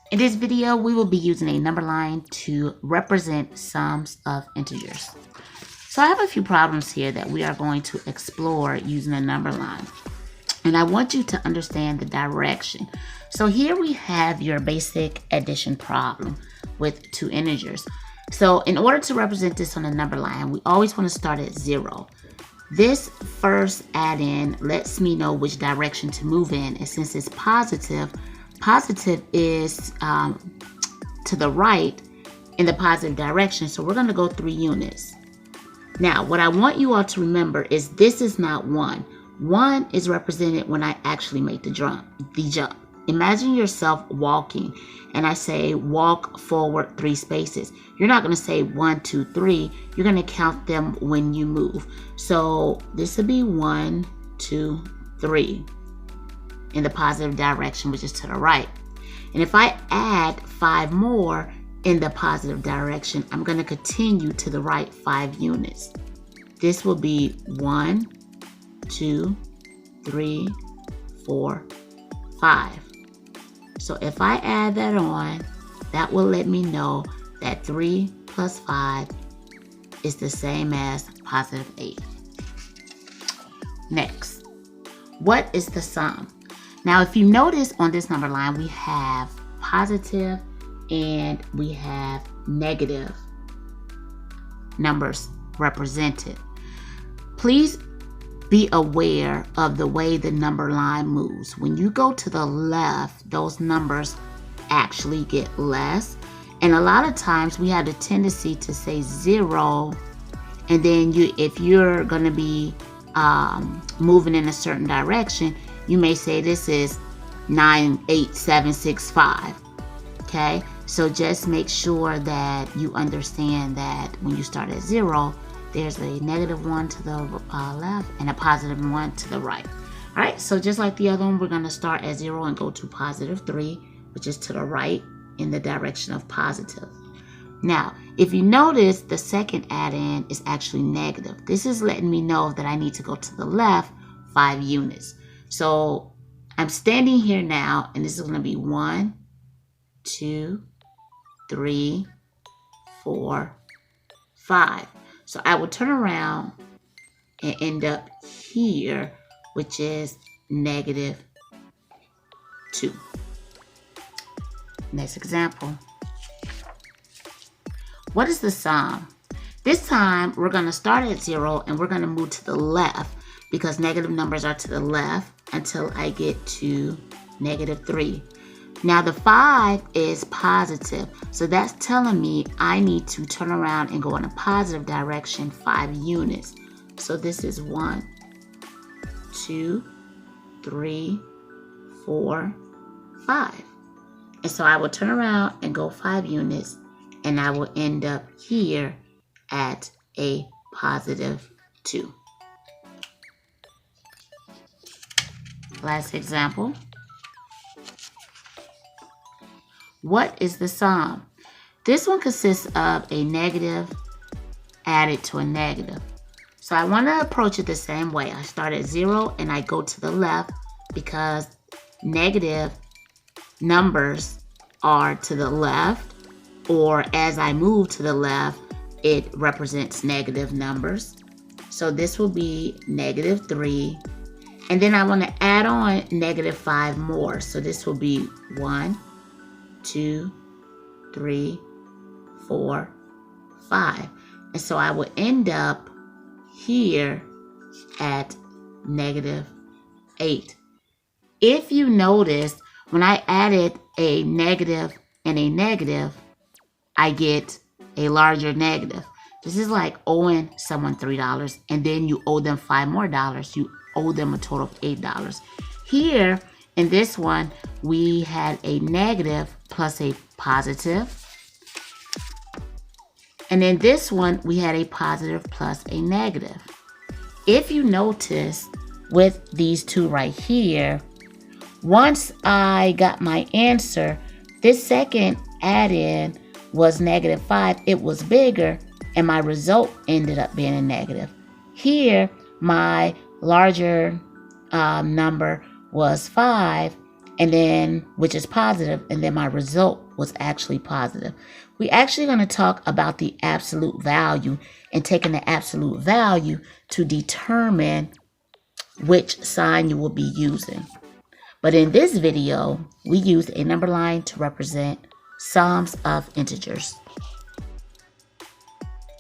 In this video, we will be using a number line to represent sums of integers. So I have a few problems here that we are going to explore using a number line. And I want you to understand the direction. So here we have your basic addition problem with two integers. So in order to represent this on a number line, we always want to start at 0. This first add-in lets me know which direction to move in. And since it's positive is to the right in the positive direction. So we're going to go 3 units. Now, what I want you all to remember is this is not 1. 1 is represented when I actually make the jump. Imagine yourself walking and I say walk forward 3 spaces. You're not going to say 1, 2, 3. You're going to count them when you move. So this would be 1, 2, 3 in the positive direction, which is to the right. And if I add 5 more in the positive direction, I'm going to continue to the right 5 units. This will be 1, 2, 3, 4, 5. So if I add that on, that will let me know that 3 plus 5 is the same as positive 8. Next, what is the sum? Now, if you notice on this number line, we have positive and we have negative numbers represented. Please be aware of the way the number line moves. When you go to the left, those numbers actually get less. And a lot of times we have the tendency to say 0. And then if you're going to be moving in a certain direction, you may say this is 9, 8, 7, 6, 5. Okay, so just make sure that you understand that when you start at 0, there's a negative 1 to the left and a positive 1 to the right. All right, so just like the other one, we're going to start at 0 and go to positive 3, which is to the right in the direction of positive. Now, if you notice, the second add-in is actually negative. This is letting me know that I need to go to the left 5 units. So I'm standing here now, and this is going to be 1, 2, 3, 4, 5. So I will turn around and end up here, which is negative 2. Next example. What is the sum? This time we're going to start at 0 and we're going to move to the left because negative numbers are to the left until I get to negative 3. Now the 5 is positive, so that's telling me I need to turn around and go in a positive direction 5 units. So this is 1, 2, 3, 4, 5. And so I will turn around and go 5 units, and I will end up here at a positive 2. Last example. What is the sum? This one consists of a negative added to a negative. So I want to approach it the same way. I start at 0 and I go to the left because negative numbers are to the left, or as I move to the left, it represents negative numbers. So this will be negative 3. And then I want to add on negative 5 more. So this will be 1, 2, 3, 4, 5. And so I will end up here at negative 8. If you notice, when I added a negative and a negative, I get a larger negative. This is like owing someone $3 and then you owe them $5 more. You owe them a total of $8. Here in this one, we had a negative plus a positive. And in this one, we had a positive plus a negative. If you notice with these two right here, once I got my answer, this second add-in was negative 5. It was bigger, and my result ended up being a negative. Here, my larger number was 5, and then, which is positive, and then my result was actually positive. We're actually going to talk about the absolute value and taking the absolute value to determine which sign you will be using. But in this video, we used a number line to represent sums of integers.